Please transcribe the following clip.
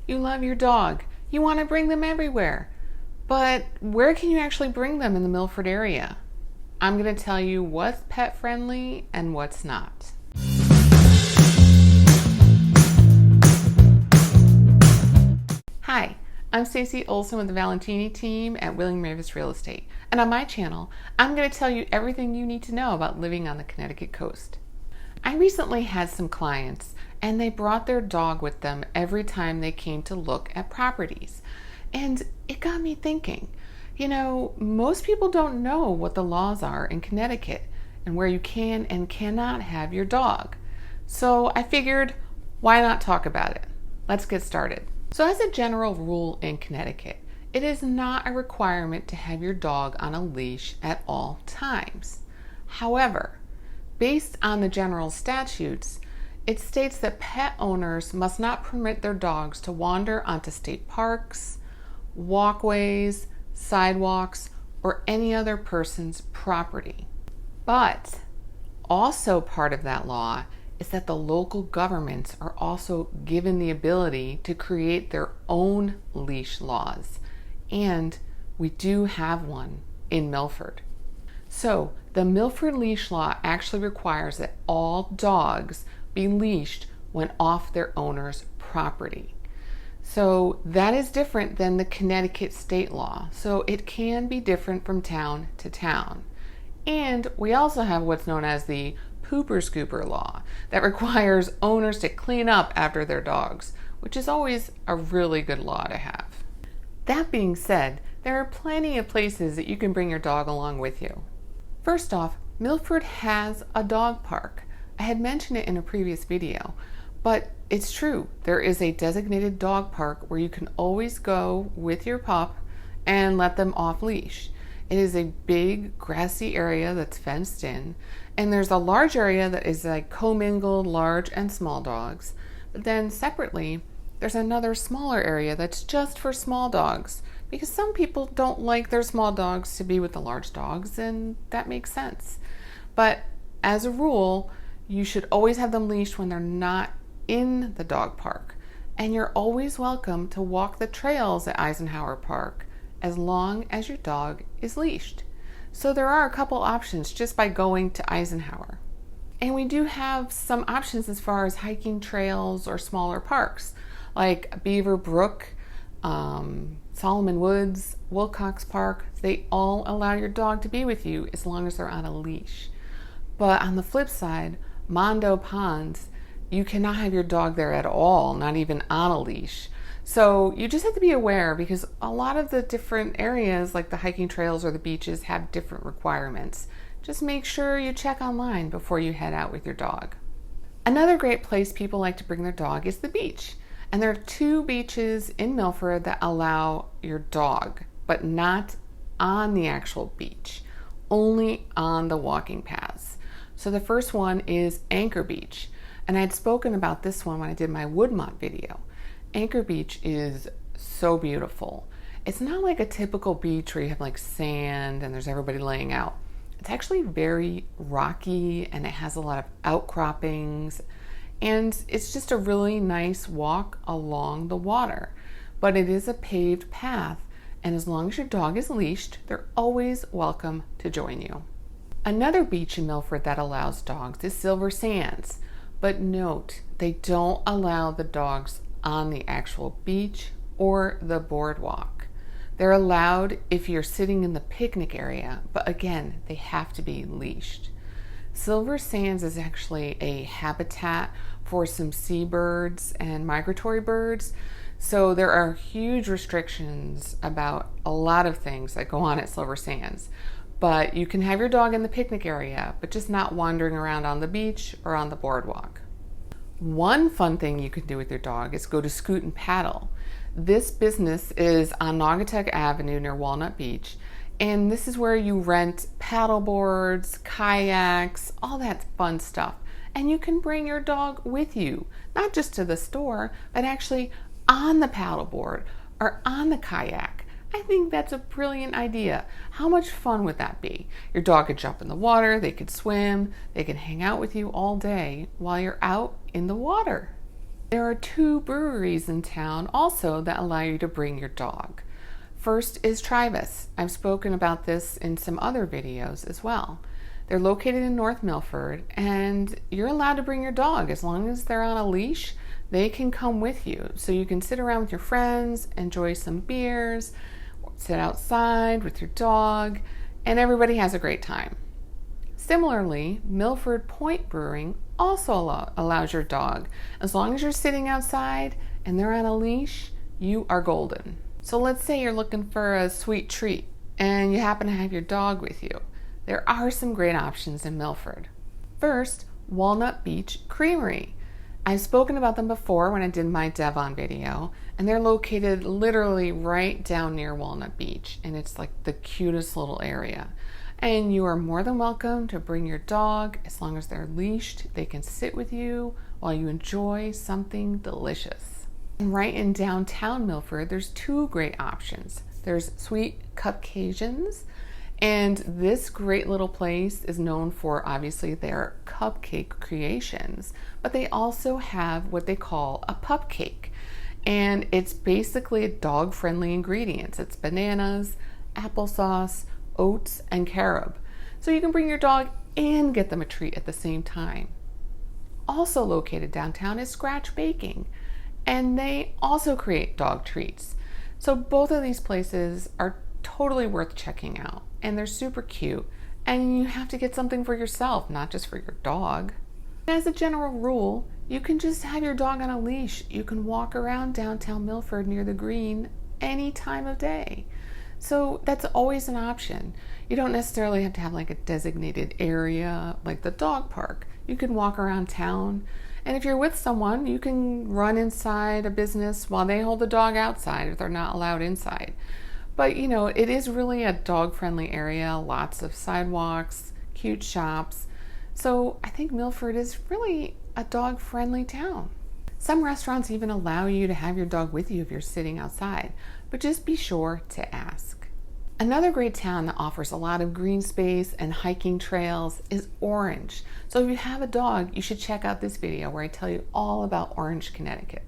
You love your dog. You want to bring them everywhere. But where can you actually bring them in the Milford area? I'm going to tell you what's pet friendly and what's not. Hi, I'm Stacy Olson with the Valentini team at Lamacchia Real Estate. And on my channel, I'm going to tell you everything you need to know about living on the Connecticut coast. I recently had some clients and they brought their dog with them every time they came to look at properties. And it got me thinking, most people don't know what the laws are in Connecticut and where you can and cannot have your dog. So I figured, why not talk about it? Let's get started. So as a general rule in Connecticut, it is not a requirement to have your dog on a leash at all times. However, based on the general statutes, it states that pet owners must not permit their dogs to wander onto state parks, walkways, sidewalks, or any other person's property. But also part of that law is that the local governments are also given the ability to create their own leash laws. And we do have one in Milford. So the Milford leash law actually requires that all dogs be leashed when off their owner's property. So that is different than the Connecticut state law. So it can be different from town to town. And we also have what's known as the pooper scooper law that requires owners to clean up after their dogs, which is always a really good law to have. That being said, there are plenty of places that you can bring your dog along with you. First off, Milford has a dog park. I had mentioned it in a previous video, but it's true. There is a designated dog park where you can always go with your pup and let them off leash. It is a big grassy area that's fenced in, and there's a large area that is like commingled large and small dogs. But then separately, there's another smaller area that's just for small dogs because some people don't like their small dogs to be with the large dogs, and that makes sense. But as a rule, you should always have them leashed when they're not in the dog park. And you're always welcome to walk the trails at Eisenhower Park as long as your dog is leashed. So there are a couple options just by going to Eisenhower. And we do have some options as far as hiking trails or smaller parks like Beaver Brook, Solomon Woods, Wilcox Park. They all allow your dog to be with you as long as they're on a leash. But on the flip side, Mondo Ponds, you cannot have your dog there at all, not even on a leash. So you just have to be aware because a lot of the different areas like the hiking trails or the beaches have different requirements. Just make sure you check online before you head out with your dog. Another great place people like to bring their dog is the beach. And there are 2 beaches in Milford that allow your dog, but not on the actual beach, only on the walking paths. So the first one is Anchor Beach. And I had spoken about this one when I did my Woodmont video. Anchor Beach is so beautiful. It's not like a typical beach where you have like sand and there's everybody laying out. It's actually very rocky and it has a lot of outcroppings. And it's just a really nice walk along the water. But it is a paved path. And as long as your dog is leashed, they're always welcome to join you. Another beach in Milford that allows dogs is Silver Sands. But note, they don't allow the dogs on the actual beach or the boardwalk. They're allowed if you're sitting in the picnic area, but again, they have to be leashed. Silver Sands is actually a habitat for some seabirds and migratory birds, so there are huge restrictions about a lot of things that go on at Silver Sands. But you can have your dog in the picnic area, but just not wandering around on the beach or on the boardwalk. One fun thing you can do with your dog is go to Scoot and Paddle. This business is on Naugatuck Avenue near Walnut Beach, and this is where you rent paddle boards, kayaks, all that fun stuff. And you can bring your dog with you, not just to the store, but actually on the paddleboard or on the kayak. I think that's a brilliant idea. How much fun would that be? Your dog could jump in the water, they could swim, they could hang out with you all day while you're out in the water. There are 2 breweries in town also that allow you to bring your dog. First is Travis. I've spoken about this in some other videos as well. They're located in North Milford, and you're allowed to bring your dog as long as they're on a leash. They can come with you, so you can sit around with your friends, enjoy some beers, sit outside with your dog, and everybody has a great time. Similarly, Milford Point Brewing also allows your dog. As long as you're sitting outside and they're on a leash, you are golden. So let's say you're looking for a sweet treat and you happen to have your dog with you. There are some great options in Milford. First, Walnut Beach Creamery. I've spoken about them before when I did my Devon video, and they're located literally right down near Walnut Beach, and it's like the cutest little area. And you are more than welcome to bring your dog. As long as they're leashed, they can sit with you while you enjoy something delicious. And right in downtown Milford, there's 2 great options. There's Sweet Cupcations, and this great little place is known for obviously their cupcake creations, but they also have what they call a pup cake. And it's basically dog-friendly ingredients. It's bananas, applesauce, oats, and carob. So you can bring your dog and get them a treat at the same time. Also located downtown is Scratch Baking, and they also create dog treats. So both of these places are totally worth checking out, and they're super cute, and you have to get something for yourself, not just for your dog. As a general rule, you can just have your dog on a leash. You can walk around downtown Milford near the green any time of day. So that's always an option. You don't necessarily have to have like a designated area like the dog park. You can walk around town, and if you're with someone, you can run inside a business while they hold the dog outside if they're not allowed inside. But you know, it is really a dog-friendly area, lots of sidewalks, cute shops. So I think Milford is really a dog-friendly town. Some restaurants even allow you to have your dog with you if you're sitting outside, but just be sure to ask. Another great town that offers a lot of green space and hiking trails is Orange. So if you have a dog, you should check out this video where I tell you all about Orange, Connecticut.